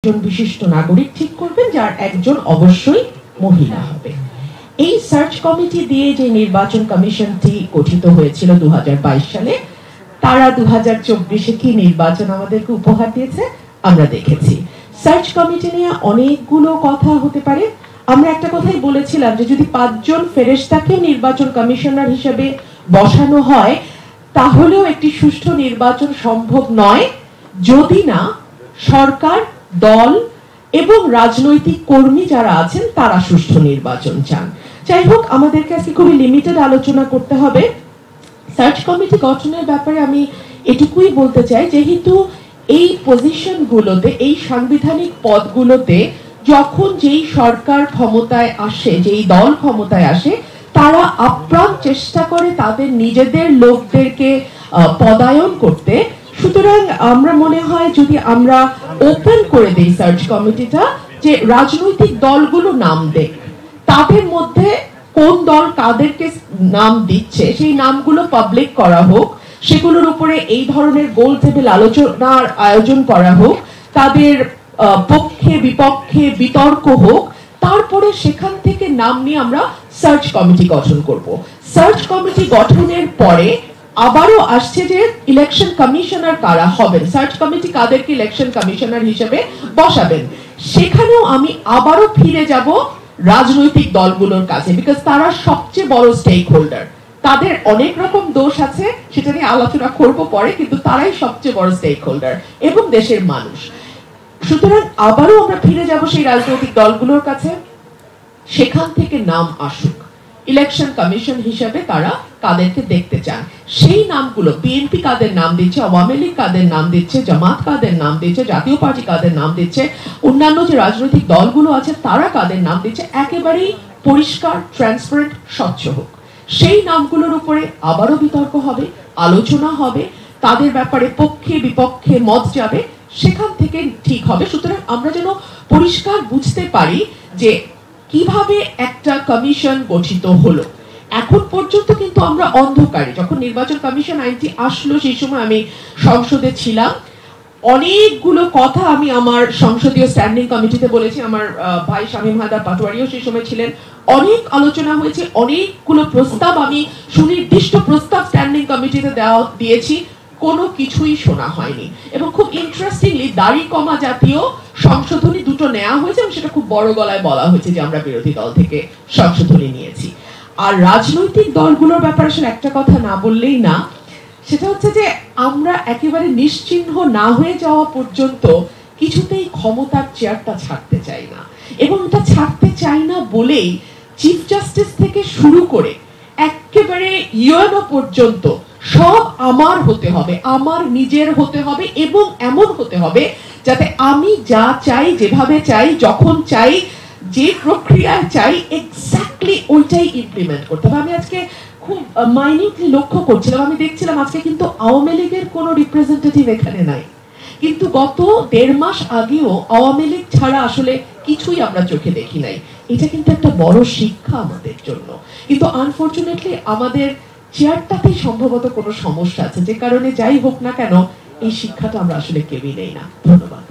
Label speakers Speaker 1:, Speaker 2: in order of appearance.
Speaker 1: একজন বিশিষ্ট নাগরিক ঠিক করবেন, যার একজন অবশ্যই মহিলা হবে। এই সার্চ কমিটি দিয়ে যে নির্বাচন কমিশনটি গঠিত হয়েছিল 2022 সালে, তারা 2024-এ কি নির্বাচন আমাদেরকে উপহার দিয়েছে আমরা দেখেছি। সার্চ কমিটি নিয়ে অনেকগুলো কথা হতে পারে। আমরা একটা কথাই বলেছিলাম যে যদি 5 জন ফেরেশতাকে নির্বাচন কমিশনার হিসেবে বসানো হয়, তাহলেও একটি সুষ্ঠু নির্বাচন সম্ভব নয় যদি না সরকার, দল এবং রাজনৈতিক কর্মী যারা আছেন তারা সুষ্ঠু নির্বাচন চান। যাই হোক, আমাদেরকে আজকে খুবই লিমিটেড আলোচনা করতে হবে। সার্চ কমিটি গঠনের ব্যাপারে আমি এটুকুই বলতে চাই, যেহেতু এই পজিশনগুলোতে, এই সাংবিধানিক পদগুলোতে যখন যেই সরকার ক্ষমতায় আসে, যেই দল ক্ষমতায় আসে, তারা আপ্রাণ চেষ্টা করে তাদের নিজেদের লোকদেরকে পদায়ন করতে। সুতরাং আমরা মনে হয় যদি আমরা ওপেন করে দিই সার্চ কমিটিটা, যে রাজনৈতিক দলগুলো নাম দেখ, তাদের মধ্যে কোন দল কাদেরকে নাম দিচ্ছে সেই নামগুলো পাবলিক করা হোক, সেগুলোর উপরে এই ধরনের গোল টেবিল আলোচনার আয়োজন করা হোক, তাদের পক্ষে বিপক্ষে বিতর্ক হোক, তারপরে সেখান থেকে নাম নিয়ে আমরা সার্চ কমিটি গঠন করব। সার্চ কমিটি গঠনের পরে আবারও আসছে যে ইলেকশন কমিশনার কারা হবেন, সার্চ কমিটি কাদেরকে ইলেকশন কমিশনার হিসেবে বসাবেন, সেখানেও আমি আবারও ফিরে যাব রাজনৈতিক দলগুলোর কাছে, বিকজ তারা সবচেয়ে বড় স্টেক হোল্ডার। তাদের অনেক রকম দোষ আছে, সেটা নিয়ে আলোচনা করব পরে, কিন্তু তারাই সবচেয়ে বড় স্টেক হোল্ডার এবং দেশের মানুষ। সুতরাং আবারও আমরা ফিরে যাব সেই রাজনৈতিক দলগুলোর কাছে, সেখান থেকে নাম আসুক ইলেকশন কমিশন হিসেবে তারা কাদেরকে দেখতে চান। সেই নামগুলো বিএনপি কাদের নাম দিচ্ছে, আওয়ামী লীগ কাদের নাম দিচ্ছে, জামাত কাদের নাম দিচ্ছে, জাতীয় পার্টি কাদের নাম দিচ্ছে, অন্যান্য যে রাজনৈতিক দলগুলো আছে তারা কাদের নাম দিচ্ছে, একেবারেই পরিষ্কার, ট্রান্সপারেন্ট, স্বচ্ছ হোক। সেই নামগুলোর উপরে আবারও বিতর্ক হবে, আলোচনা হবে, তাদের ব্যাপারে পক্ষে বিপক্ষে মত যাবে, সেখান থেকে ঠিক হবে। সুতরাং আমরা যেন পরিষ্কার বুঝতে পারি যে কিভাবে একটা কমিশন গঠিত হলো। এখন পর্যন্ত কিন্তু আমরা অন্ধকারে, যখন নির্বাচন কমিশন আইনটি আসলো সেই সময় আমি সংসদে ছিলাম, অনেকগুলো কথা আমি আমার সংসদীয় স্ট্যান্ডিং কমিটিতে বলেছি, আমার ভাই শামীম হায়দার পাটোয়ারিও সেই সময় ছিলেন। অনেক আলোচনা হয়েছে, অনেকগুলো প্রস্তাব, আমি সুনির্দিষ্ট প্রস্তাব স্ট্যান্ডিং কমিটিতে দিয়েছি, কোনো কিছুই শোনা হয়নি। এবং খুব ইন্টারেস্টিংলি দাড়ি কমা জাতীয় সংশোধনী দুটো নেওয়া হয়েছে এবং সেটা খুব বড় গলায় বলা হয়েছে যে আমরা বিরোধী দল থেকে সংশোধনী নিয়েছি। আর রাজনৈতিক দলগুলোর ব্যাপারে আসলে একটা কথা না বললেই না, সেটা হচ্ছে যে আমরা একেবারে নিশ্চিহ্ন না হয়ে যাওয়া পর্যন্ত কিছুতেই ক্ষমতার চেয়ারটা ছাড়তে চাই না। এবং এটা ছাড়তে চাই না বলেই চিফ জাস্টিস থেকে শুরু করে একেবারে ইউএনও পর্যন্ত সব আমার হতে হবে, আমার নিজের হতে হবে, এবং এমন হতে হবে যাতে আমি যা চাই, যেভাবে চাই, যখন চাই, যে প্রক্রিয়ায় চাই, এক্স্যাক্টলি ওইটাই ইমপ্লিমেন্ট করতে হবে। আমি আজকে খুব মাইনিউটলি লক্ষ্য করছিলাম, আমি দেখছিলাম আজকে কিন্তু আওয়ামী লীগের কোনো রিপ্রেজেন্টেটিভ এখানে নাই, কিন্তু গত 1.5 মাস আগেও আওয়ামী লীগ ছাড়া আসলে কিছুই আমরা চোখে দেখি নাই। এটা কিন্তু একটা বড় শিক্ষা আমাদের জন্য। কিন্তু আনফরচুনেটলি আমাদের চেয়ারটাতেই সম্ভবত কোনো সমস্যা আছে, যে কারণে যাই হোক না কেন এই শিক্ষাটা আমরা আসলে কেউই নেই না। ধন্যবাদ।